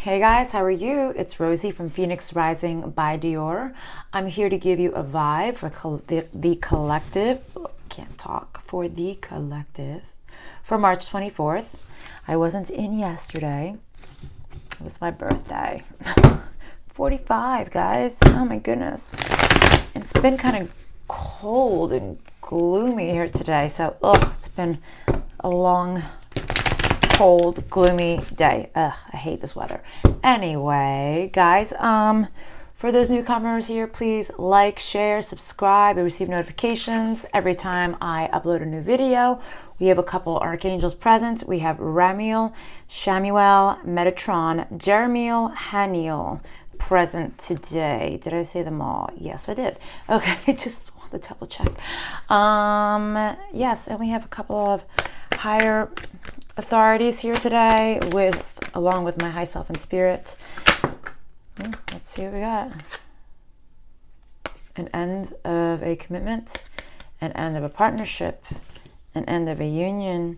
Hey guys, how are you? It's Rosie from Phoenix Rising by Dior. I'm here to give you a vibe for the collective. Can't talk. For the collective for March 24th. I wasn't in yesterday. It was my birthday. 45, guys. Oh my goodness. It's been kind of cold and gloomy here today. So, it's been a long cold, gloomy day. I hate this weather. Anyway, guys, for those newcomers here, please like, share, subscribe, and receive notifications every time I upload a new video. We have a couple archangels present. We have Ramiel, Shamuel, Metatron, Jeremiel, Haniel present today. Did I say them all? Yes, I did. Okay, just want to double check. Yes, and we have a couple of higher authorities here today along with my high self and spirit. Let's see what we got. An end of a commitment, an end of a partnership, an end of a union.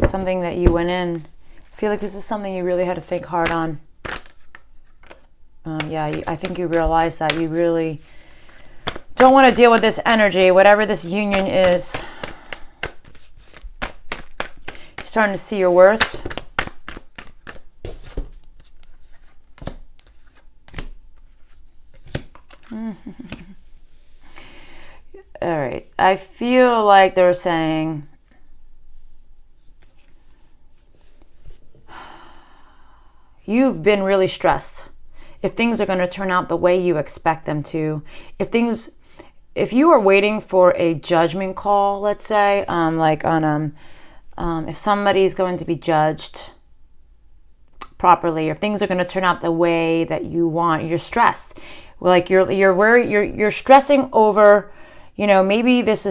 Something that you went in. I feel like this is something you really had to think hard on. I think you realize that you really don't want to deal with this energy, whatever this union is. Starting to see your worth. All right. I feel like they're saying you've been really stressed. If things are going to turn out the way you expect them to, if you are waiting for a judgment call, let's say, if somebody's going to be judged properly, or things are going to turn out the way that you want, you're stressed. Like you're worried, you're stressing over, maybe this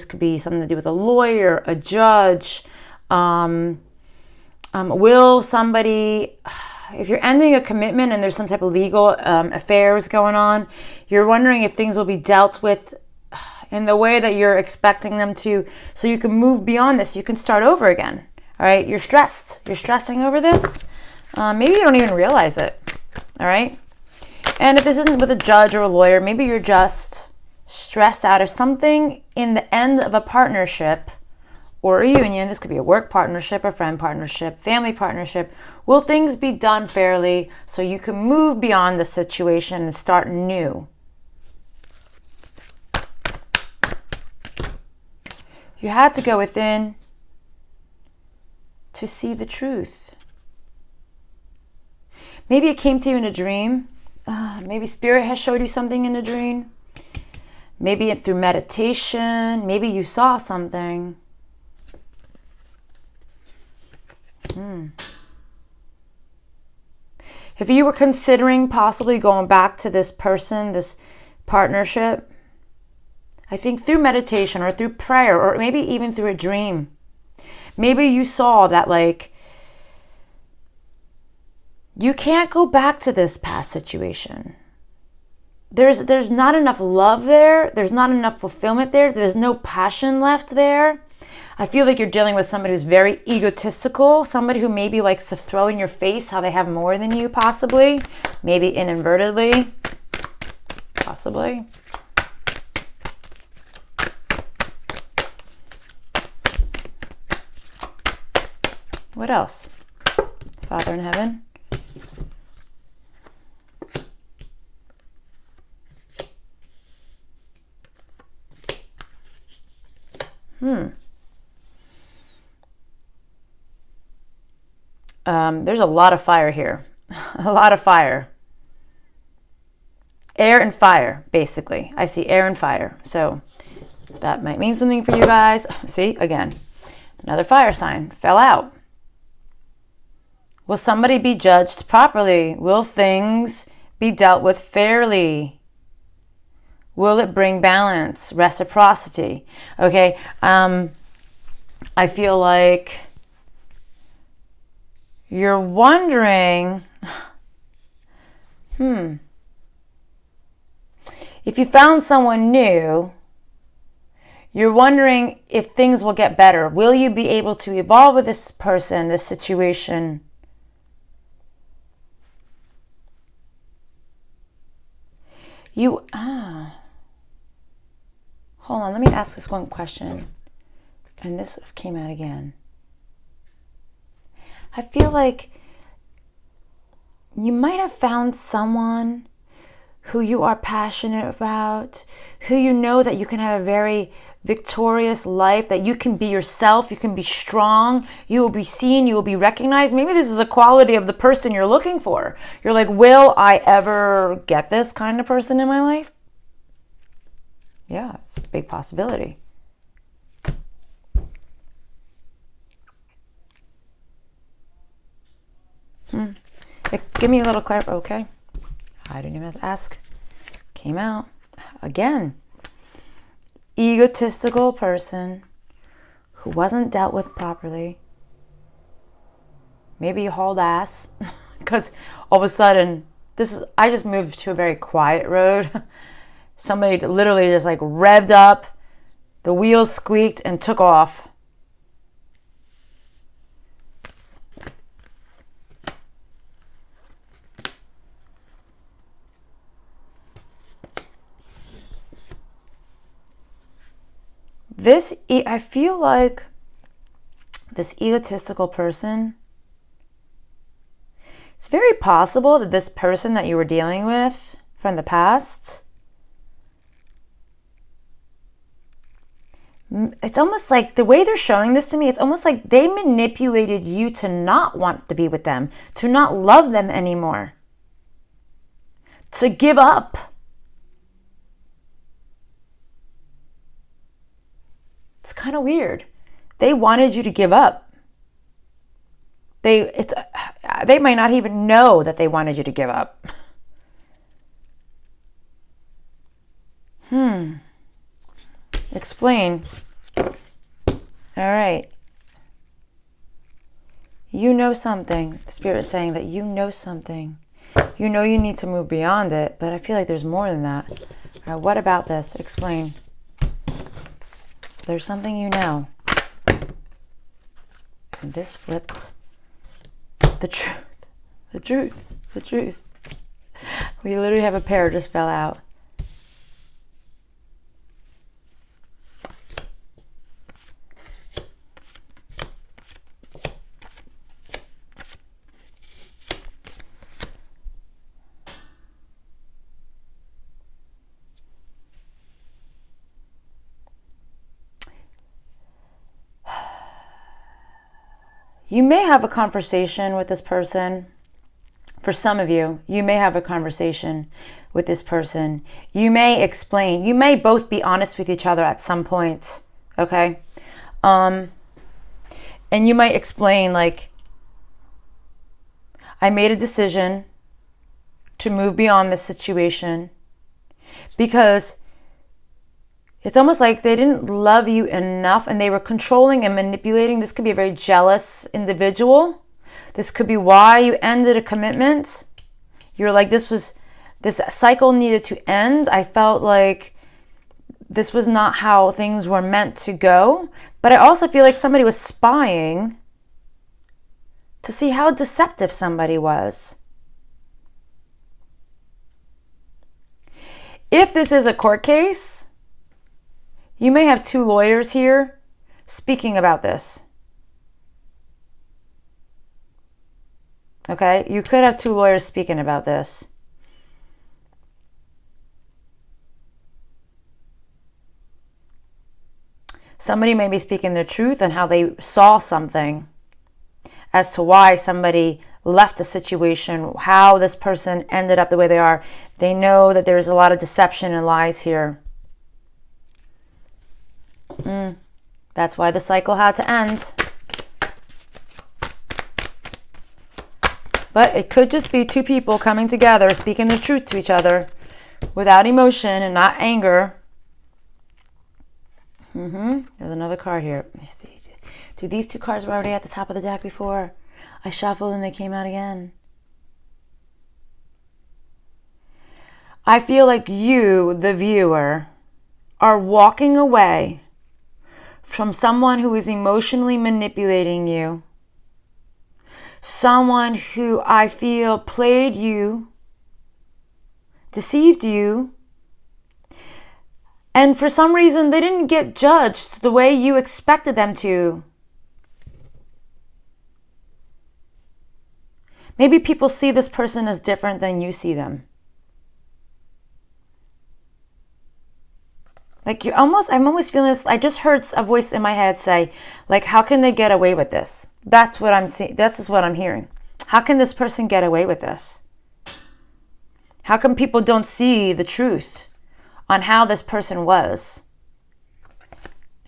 could be something to do with a lawyer, a judge. Will somebody, if you're ending a commitment and there's some type of legal affairs going on, you're wondering if things will be dealt with in the way that you're expecting them to, so you can move beyond this. You can start over again. All right, you're stressed. You're stressing over this. Maybe you don't even realize it. All right. And if this isn't with a judge or a lawyer, maybe you're just stressed out of something in the end of a partnership or a union. This could be a work partnership, a friend partnership, family partnership. Will things be done fairly so you can move beyond the situation and start new? You had to go within to see the truth. Maybe it came to you in a dream. Maybe spirit has showed you something in a dream. Maybe through meditation. Maybe you saw something. If you were considering possibly going back to this person, this partnership, I think through meditation or through prayer or maybe even through a dream, maybe you saw that you can't go back to this past situation. There's not enough love there. There's not enough fulfillment there. There's no passion left there. I feel like you're dealing with somebody who's very egotistical, somebody who maybe likes to throw in your face how they have more than you, possibly, maybe inadvertently, possibly. What else? Father in heaven. There's a lot of fire here. A lot of fire. Air and fire, basically. I see air and fire. So that might mean something for you guys. See, again, another fire sign fell out. Will somebody be judged properly? Will things be dealt with fairly? Will it bring balance, reciprocity? Okay, I feel like you're wondering, if you found someone new, you're wondering if things will get better. Will you be able to evolve with this person, this situation? Hold on, let me ask this one question. And this came out again. I feel like you might have found someone who you are passionate about, who you know that you can have a very victorious life, that you can be yourself, you can be strong, you will be seen, you will be recognized. Maybe this is a quality of the person you're looking for. You're like, will I ever get this kind of person in my life? Yeah, it's a big possibility. Give me a little clarity. Okay. I didn't even have to ask. Came out. Again. Egotistical person who wasn't dealt with properly. Maybe you hauled ass. Because all of a sudden, I just moved to a very quiet road. Somebody literally just like revved up. The wheels squeaked and took off. I feel like this egotistical person, it's very possible that this person that you were dealing with from the past, it's almost like the way they're showing this to me, it's almost like they manipulated you to not want to be with them, to not love them anymore, to give up. It's kind of weird. They wanted you to give up. They might not even know that they wanted you to give up. Explain. All right. You know something. The Spirit is saying that you know something. You know you need to move beyond it, but I feel like there's more than that. All right, what about this? Explain. There's something you know. And this flipped. The truth. The truth. The truth. We literally have a pair just fell out. You may have a conversation with this person. For some of you, you may have a conversation with this person. You may explain. You may both be honest with each other at some point. Okay? And you might explain, like, I made a decision to move beyond this situation because it's almost like they didn't love you enough and they were controlling and manipulating. This could be a very jealous individual. This could be why you ended a commitment. You're like, this cycle needed to end. I felt like this was not how things were meant to go. But I also feel like somebody was spying to see how deceptive somebody was. If this is a court case, you may have two lawyers here speaking about this. Okay? You could have two lawyers speaking about this. Somebody may be speaking the truth on how they saw something as to why somebody left a situation, how this person ended up the way they are. They know that there's a lot of deception and lies here. That's why the cycle had to end. But it could just be two people coming together, speaking the truth to each other without emotion and not anger. There's another card here. Dude, these two cards were already at the top of the deck before. I shuffled and they came out again. I feel like you, the viewer, are walking away from someone who is emotionally manipulating you. Someone who I feel played you, deceived you, And for some reason, they didn't get judged the way you expected them to. Maybe people see this person as different than you see them. Like I'm almost feeling this. I just heard a voice in my head say, like, how can they get away with this? That's what I'm seeing. This is what I'm hearing. How can this person get away with this? How come people don't see the truth on how this person was?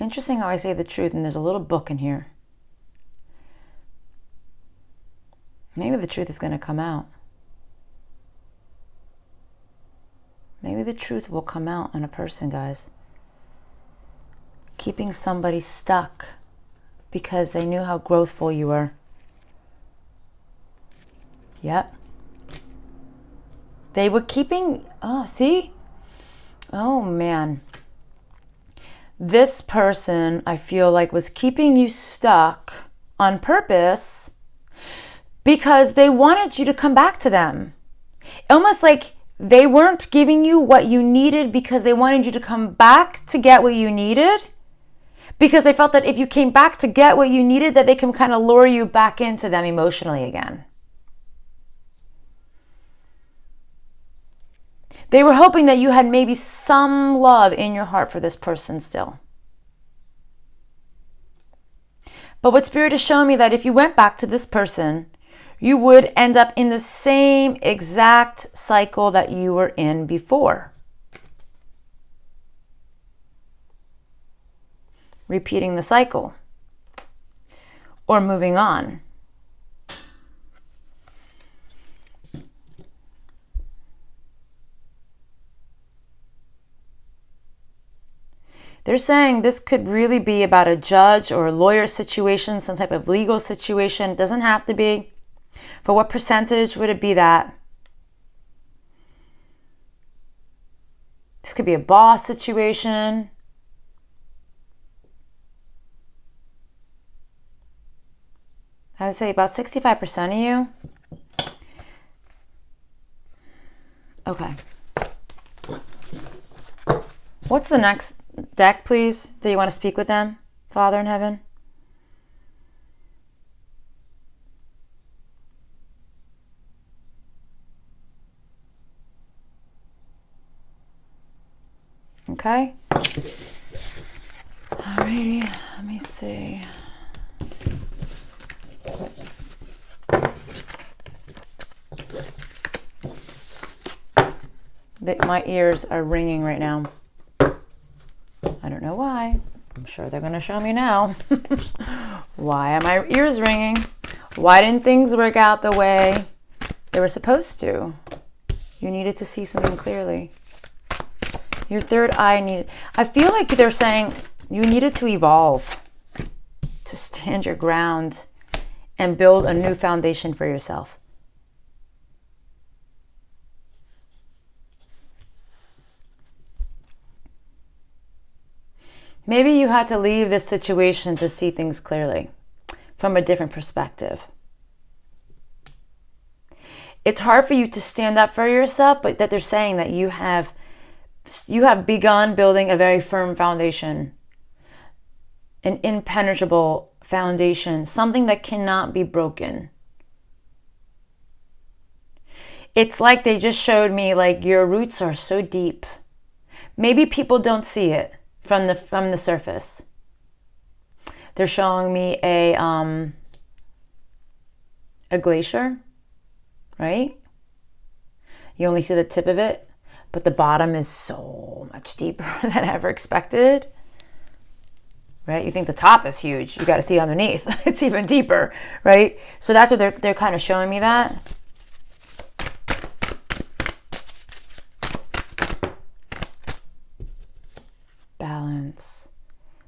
Interesting how I say the truth, and there's a little book in here. Maybe the truth is going to come out. Maybe the truth will come out on a person, guys. Keeping somebody stuck because they knew how growthful you were. Yep. They were keeping, see? Oh, man. This person, I feel like, was keeping you stuck on purpose because they wanted you to come back to them. Almost like they weren't giving you what you needed because they wanted you to come back to get what you needed. Because they felt that if you came back to get what you needed, that they can kind of lure you back into them emotionally again. They were hoping that you had maybe some love in your heart for this person still. But what Spirit is showing me that if you went back to this person, you would end up in the same exact cycle that you were in before. Repeating the cycle or moving on. They're saying this could really be about a judge or a lawyer situation, some type of legal situation. It doesn't have to be. For what percentage would it be that? This could be a boss situation. I would say about 65% of you. Okay. What's the next deck, please? Do you want to speak with them, Father in heaven? Okay. Alrighty, let me see. My ears are ringing right now. I don't know why. I'm sure they're going to show me now. Why are my ears ringing? Why didn't things work out the way they were supposed to? You needed to see something clearly. Your third eye needed... I feel like they're saying you needed to evolve, to stand your ground and build a new foundation for yourself. Maybe you had to leave this situation to see things clearly from a different perspective. It's hard for you to stand up for yourself, but that they're saying that you have begun building a very firm foundation, an impenetrable foundation, something that cannot be broken. It's like they just showed me like your roots are so deep. Maybe people don't see it from the surface. They're showing me a glacier, right? You only see the tip of it, but the bottom is so much deeper than I ever expected, right? You think the top is huge. You got to see underneath. It's even deeper, right? So that's what they're kind of showing me that. Balance.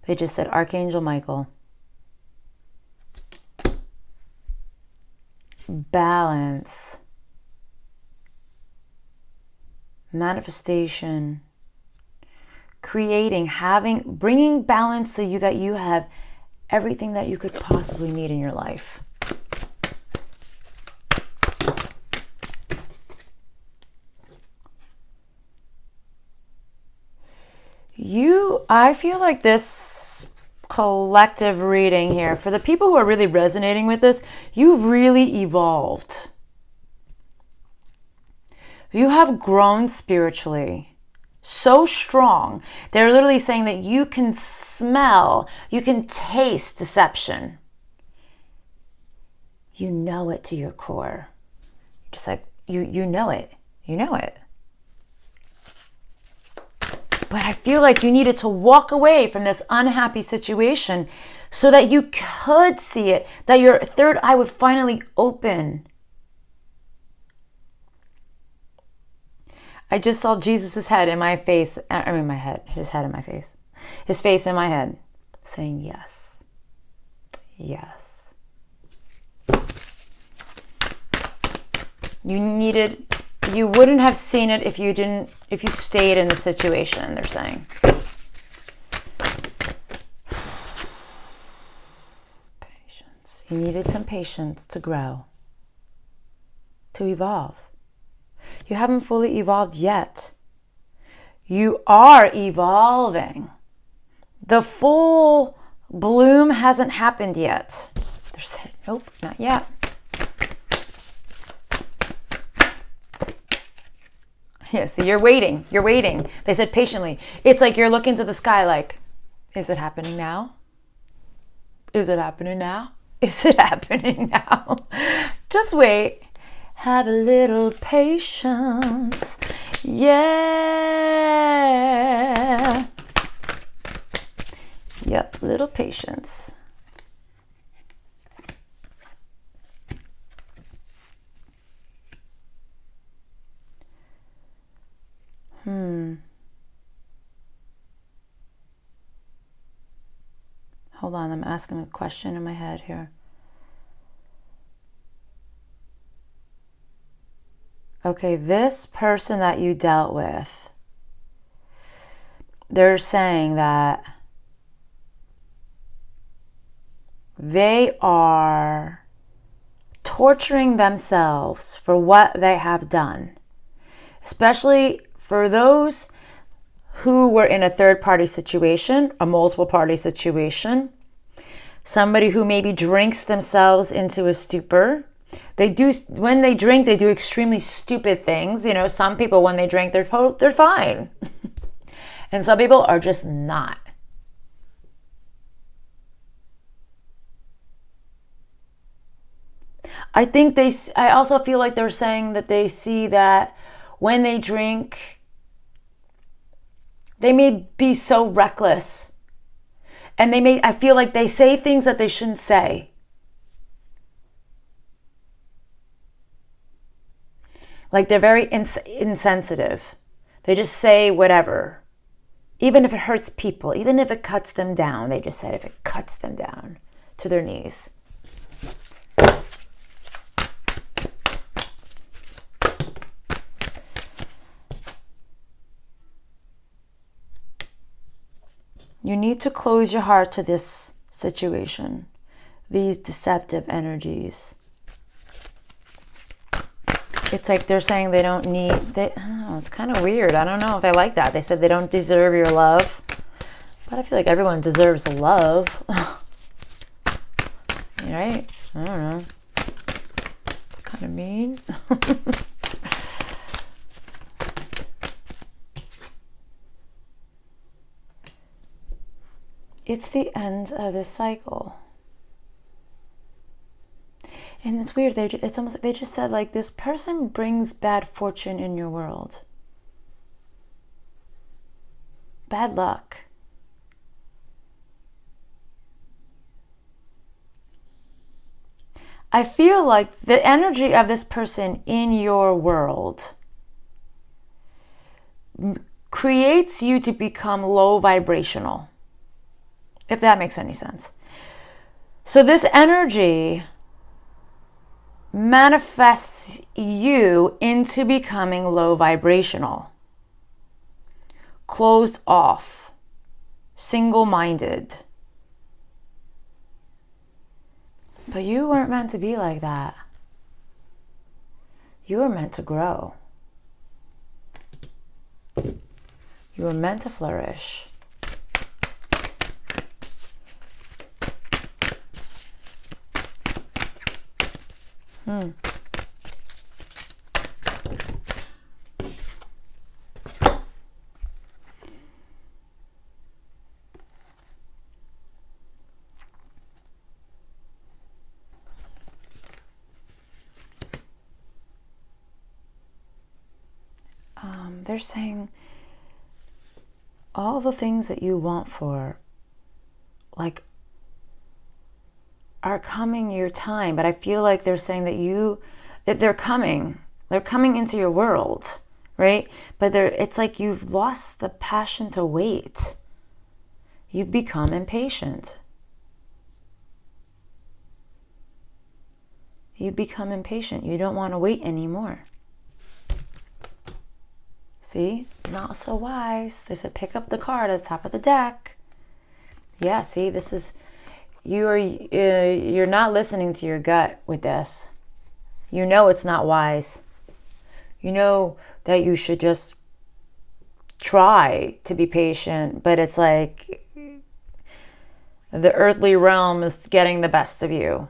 They just said Archangel Michael. Balance. Manifestation. Creating, bringing balance to you that you have everything that you could possibly need in your life. So I feel like this collective reading here, for the people who are really resonating with this, you've really evolved. You have grown spiritually so strong. They're literally saying that you can smell, you can taste deception. You know it to your core. Just like you know it. You know it. But I feel like you needed to walk away from this unhappy situation so that you could see it, that your third eye would finally open. I just saw Jesus' head in my face, my head, his head in my face, his face in my head, saying yes, yes. You wouldn't have seen it if you stayed in the situation, they're saying. Patience. You needed some patience to grow, to evolve. You haven't fully evolved yet. You are evolving. The full bloom hasn't happened yet. They're saying, nope, not yet. Yeah, see, you're waiting. You're waiting. They said patiently. It's like you're looking to the sky like, is it happening now? Is it happening now? Is it happening now? Just wait. Have a little patience. Yeah. Yep, little patience. Hold on, I'm asking a question in my head here. Okay, this person that you dealt with, they're saying that they are torturing themselves for what they have done, especially for those who were in a third-party situation, a multiple-party situation, somebody who maybe drinks themselves into a stupor. When they drink, they do extremely stupid things. You know, some people, when they drink, they're fine. And some people are just not. I also feel like they're saying that they see that when they drink, they may be so reckless. And I feel like they say things that they shouldn't say. Like they're very insensitive. They just say whatever. Even if it hurts people, even if it cuts them down, they just said if it cuts them down to their knees. You need to close your heart to this situation, these deceptive energies. It's like they're saying they don't need, it's kind of weird. I don't know if I like that. They said they don't deserve your love. But I feel like everyone deserves love. Right? I don't know. It's kind of mean. It's the end of this cycle. And it's weird. It's almost like they just said, like, this person brings bad fortune in your world. Bad luck. I feel like the energy of this person in your world creates you to become low vibrational. If that makes any sense. So this energy manifests you into becoming low vibrational, closed off, single-minded. But you weren't meant to be like that. You were meant to grow. You were meant to flourish. They're saying all the things that you want for, like, are coming your time. But I feel like they're saying that they're coming into your world, right? But it's like you've lost the passion to wait. You've become impatient. You become impatient. You don't want to wait anymore. See? Not so wise. They said pick up the card at the top of the deck. Yeah, see, this is, you're not listening to your gut with this. You know it's not wise. You know that you should just try to be patient, but it's like the earthly realm is getting the best of you.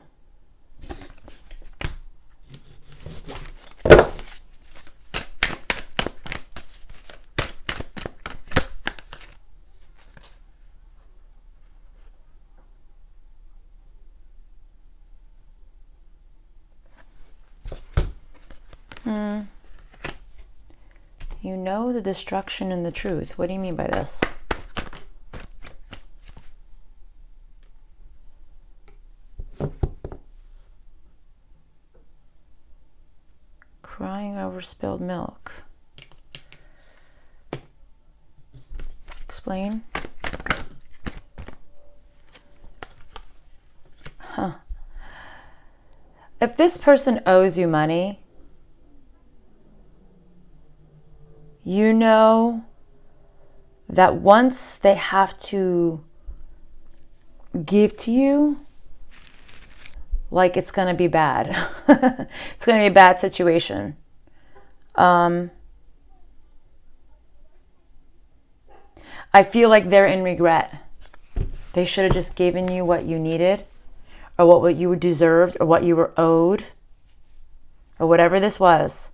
You know the destruction and the truth. What do you mean by this? Crying over spilled milk. Explain. If this person owes you money, you know that once they have to give to you, like it's going to be bad. It's going to be a bad situation. I feel like they're in regret. They should have just given you what you needed, or what you deserved, or what you were owed, or whatever this was.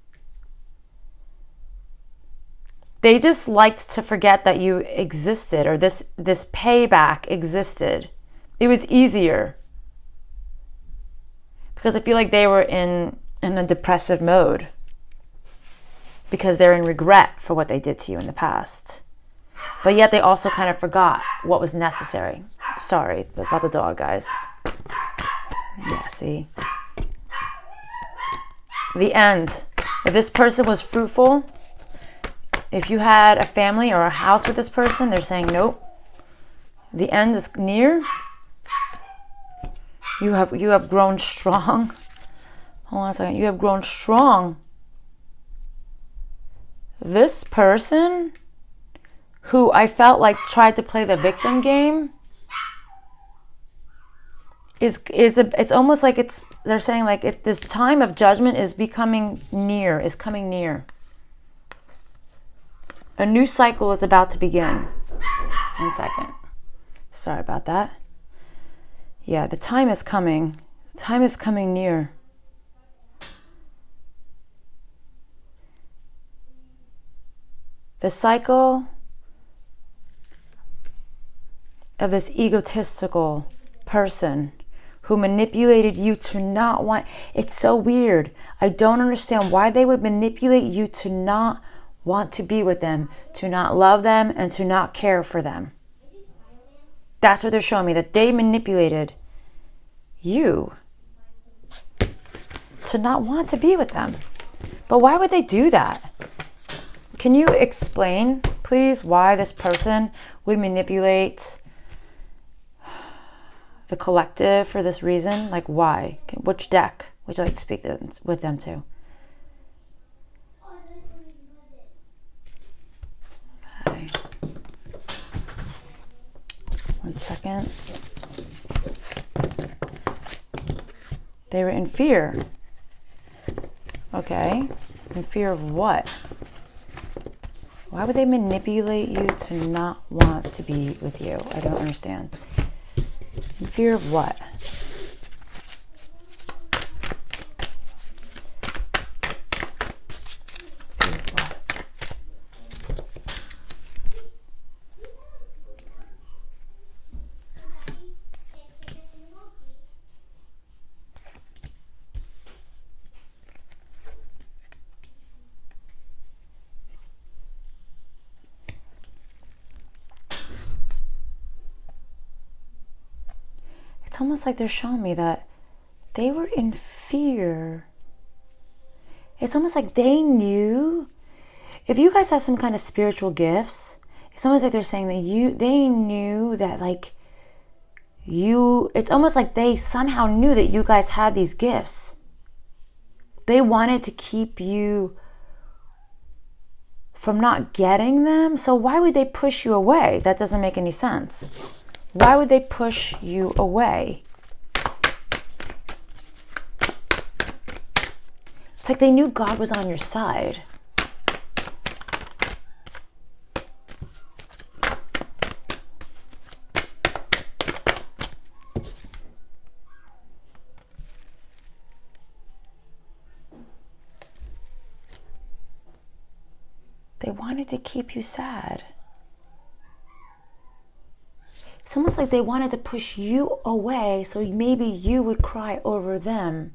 They just liked to forget that you existed, or this payback existed. It was easier. Because I feel like they were in a depressive mode. Because they're in regret for what they did to you in the past. But yet they also kind of forgot what was necessary. Sorry about the dog, guys. Yeah, see? The end. If this person was fruitful, if you had a family or a house with this person, they're saying, nope, the end is near. You have grown strong. Hold on a second. You have grown strong. This person, who I felt like tried to play the victim game, it's almost like they're saying like this time of judgment is coming near. A new cycle is about to begin. 1 second. Sorry about that. Yeah, the time is coming. The time is coming near. The cycle of this egotistical person who manipulated you to not want. It's so weird. I don't understand why they would manipulate you to not want to be with them, to not love them, and to not care for them. That's what they're showing me, that they manipulated you to not want to be with them. But why would they do that? Can you explain, please, why this person would manipulate the collective for this reason? Like, why? Which deck would you like to speak with them to? Okay. 1 second. They were in fear. Okay. In fear of what? Why would they manipulate you to not want to be with you? I don't understand. In fear of what? it's almost like they're showing me that they were in fear. It's almost like they knew. If you guys have some kind of spiritual gifts, it's almost like they're saying that they knew that it's almost like they somehow knew that you guys had these gifts. They wanted to keep you from not getting them. So why would they push you away? That doesn't make any sense. Why would they push you away? It's like they knew God was on your side. They wanted to keep you sad. It's almost like they wanted to push you away so maybe you would cry over them.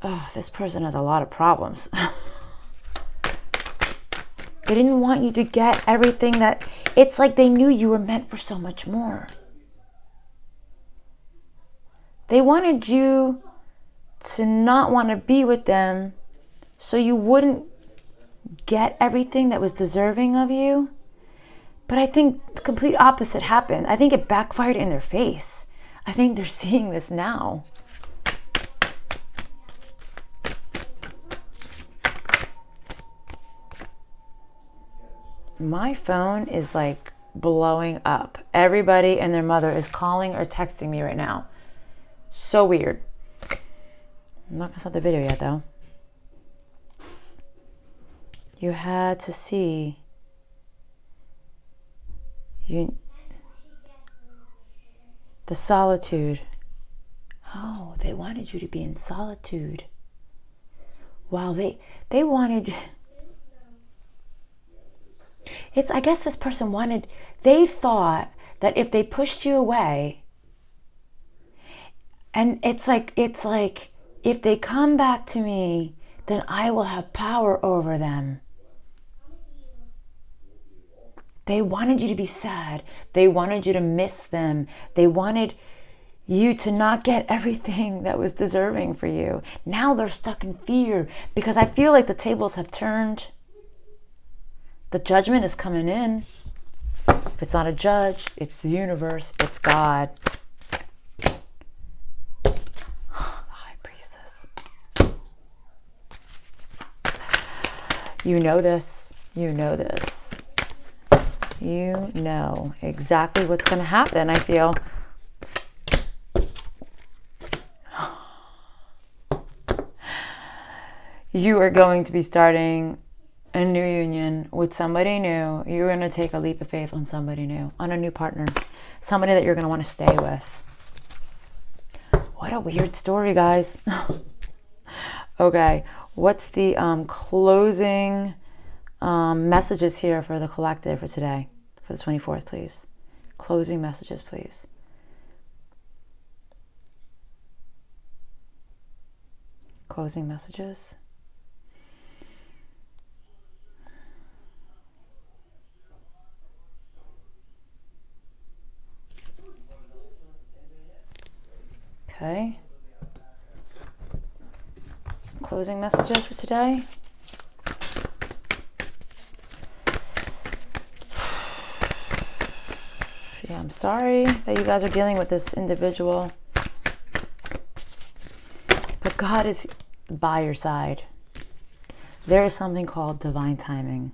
Oh, this person has a lot of problems. They didn't want you to get everything that... It's like they knew you were meant for so much more. They wanted you to not want to be with them so you wouldn't get everything that was deserving of you. But I think the complete opposite happened. I think it backfired in their face. I think they're seeing this now. My phone is like blowing up. Everybody and their mother is calling or texting me right now. So weird. I'm not gonna start the video yet though. You had to see. The solitude. Oh, they wanted you to be in solitude. Wow, they wanted... I guess this person wanted... They thought that if they pushed you away, and it's like, if they come back to me, then I will have power over them. They wanted you to be sad. They wanted you to miss them. They wanted you to not get everything that was deserving for you. Now they're stuck in fear because I feel like the tables have turned. The judgment is coming in. If it's not a judge, it's the universe, it's God. High Priestess. You know this. You know this. You know exactly what's going to happen, I feel. You are going to be starting a new union with somebody new. You're going to take a leap of faith on somebody new, on a new partner, somebody that you're going to want to stay with. What a weird story, guys. Okay, what's the closing messages here for the collective for today, for the 24th, please? Closing messages, please. Closing messages. Okay. Closing messages for today. Yeah, I'm sorry that you guys are dealing with this individual. But God is by your side. There is something called divine timing.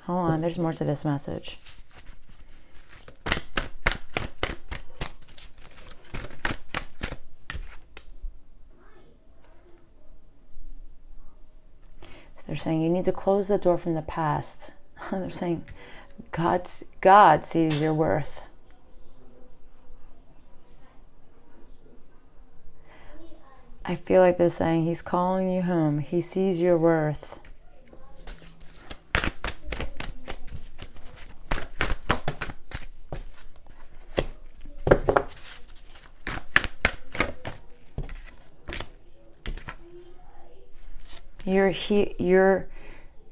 Hold on, there's more to this message. They're saying you need to close the door from the past. They're saying God sees your worth. I feel like they're saying he's calling you home. He sees your worth.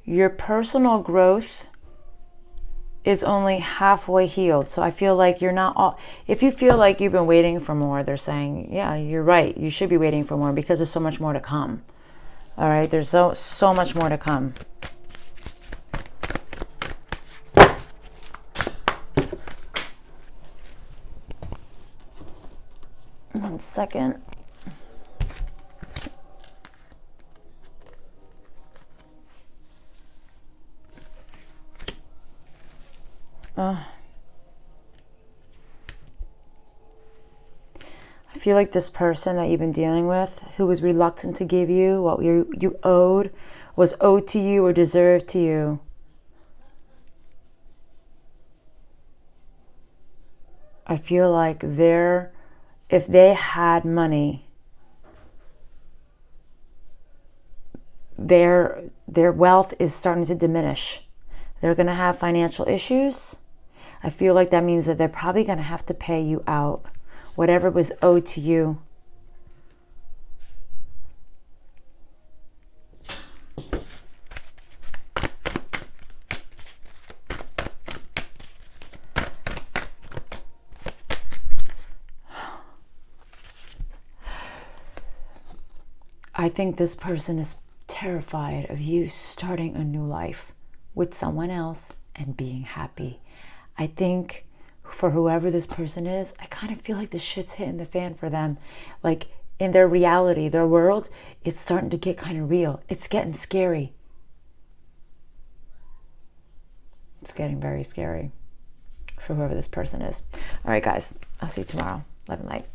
your personal growth is only halfway healed. So I feel like you're not all, if you feel like you've been waiting for more, they're saying, yeah, you're right. You should be waiting for more because there's so much more to come. All right. There's so much more to come. One second. I feel like this person that you've been dealing with, who was reluctant to give you what you owed, was owed to you or deserved to you. I feel like if they had money, their wealth is starting to diminish. They're going to have financial issues. I feel like that means that they're probably going to have to pay you out whatever was owed to you. I think this person is terrified of you starting a new life with someone else and being happy. I think for whoever this person is, I kind of feel like the shit's hitting the fan for them. Like in their reality, their world, it's starting to get kind of real. It's getting scary. It's getting very scary for whoever this person is. All right, guys, I'll see you tomorrow. Love and light.